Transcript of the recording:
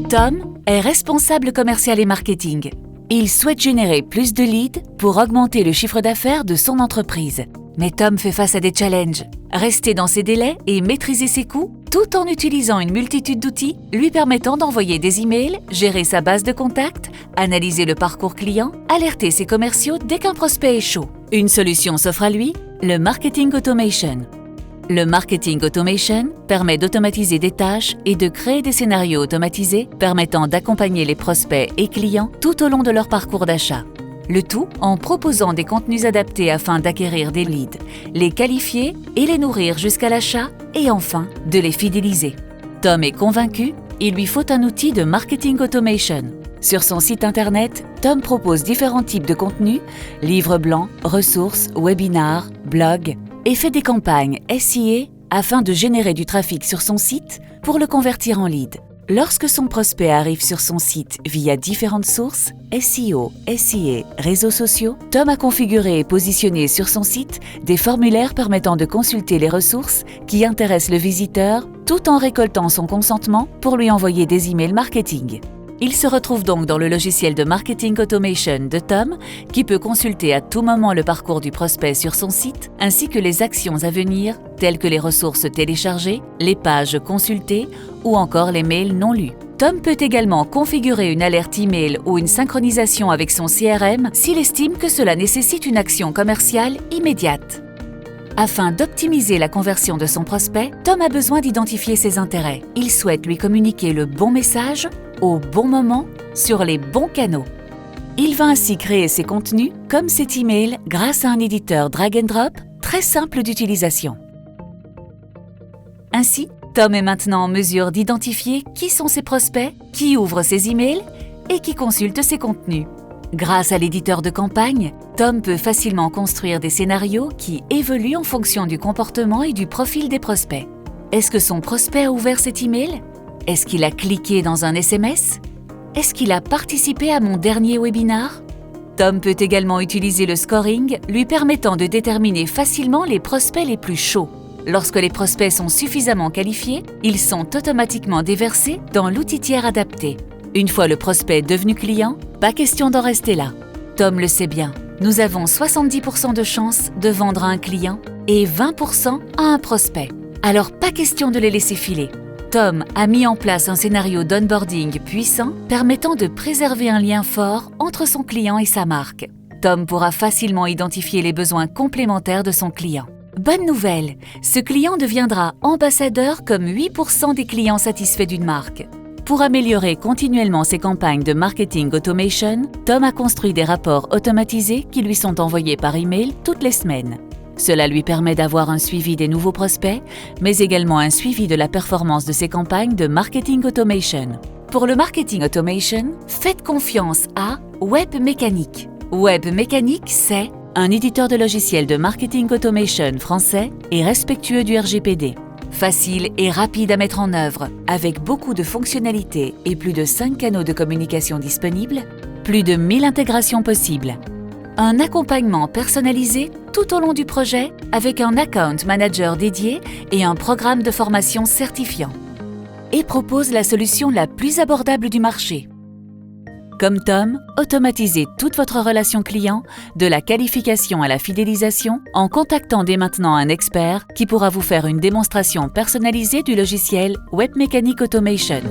Tom est responsable commercial et marketing. Il souhaite générer plus de leads pour augmenter le chiffre d'affaires de son entreprise. Mais Tom fait face à des challenges. Rester dans ses délais et maîtriser ses coûts, tout en utilisant une multitude d'outils lui permettant d'envoyer des emails, gérer sa base de contacts, analyser le parcours client, alerter ses commerciaux dès qu'un prospect est chaud. Une solution s'offre à lui, le marketing automation. Le marketing automation permet d'automatiser des tâches et de créer des scénarios automatisés permettant d'accompagner les prospects et clients tout au long de leur parcours d'achat. Le tout en proposant des contenus adaptés afin d'acquérir des leads, les qualifier et les nourrir jusqu'à l'achat et enfin de les fidéliser. Tom est convaincu, il lui faut un outil de marketing automation. Sur son site internet, Tom propose différents types de contenus, livres blancs, ressources, webinars, blogs, et fait des campagnes SIA afin de générer du trafic sur son site pour le convertir en lead. Lorsque son prospect arrive sur son site via différentes sources, SEO, SIA, réseaux sociaux, Tom a configuré et positionné sur son site des formulaires permettant de consulter les ressources qui intéressent le visiteur tout en récoltant son consentement pour lui envoyer des emails marketing. Il se retrouve donc dans le logiciel de marketing automation de Tom qui peut consulter à tout moment le parcours du prospect sur son site ainsi que les actions à venir telles que les ressources téléchargées, les pages consultées ou encore les mails non lus. Tom peut également configurer une alerte email ou une synchronisation avec son CRM s'il estime que cela nécessite une action commerciale immédiate. Afin d'optimiser la conversion de son prospect, Tom a besoin d'identifier ses intérêts. Il souhaite lui communiquer le bon message, au bon moment, sur les bons canaux. Il va ainsi créer ses contenus comme cet email grâce à un éditeur drag and drop très simple d'utilisation. Ainsi, Tom est maintenant en mesure d'identifier qui sont ses prospects, qui ouvre ses emails et qui consulte ses contenus. Grâce à l'éditeur de campagne, Tom peut facilement construire des scénarios qui évoluent en fonction du comportement et du profil des prospects. Est-ce que son prospect a ouvert cet email ? Est-ce qu'il a cliqué dans un SMS ? Est-ce qu'il a participé à mon dernier webinar ? Tom peut également utiliser le scoring, lui permettant de déterminer facilement les prospects les plus chauds. Lorsque les prospects sont suffisamment qualifiés, ils sont automatiquement déversés dans l'outil tiers adapté. Une fois le prospect devenu client, pas question d'en rester là. Tom le sait bien, nous avons 70% de chances de vendre à un client et 20% à un prospect. Alors pas question de les laisser filer. Tom a mis en place un scénario d'onboarding puissant permettant de préserver un lien fort entre son client et sa marque. Tom pourra facilement identifier les besoins complémentaires de son client. Bonne nouvelle, ce client deviendra ambassadeur comme 8% des clients satisfaits d'une marque. Pour améliorer continuellement ses campagnes de marketing automation, Tom a construit des rapports automatisés qui lui sont envoyés par email toutes les semaines. Cela lui permet d'avoir un suivi des nouveaux prospects, mais également un suivi de la performance de ses campagnes de marketing automation. Pour le marketing automation, faites confiance à Webmécanique. Webmécanique, c'est un éditeur de logiciels de marketing automation français et respectueux du RGPD. Facile et rapide à mettre en œuvre, avec beaucoup de fonctionnalités et plus de 5 canaux de communication disponibles, plus de 1000 intégrations possibles. Un accompagnement personnalisé tout au long du projet avec un account manager dédié et un programme de formation certifiant. Et propose la solution la plus abordable du marché. Comme Tom, automatisez toute votre relation client, de la qualification à la fidélisation, en contactant dès maintenant un expert qui pourra vous faire une démonstration personnalisée du logiciel Webmécanique Automation.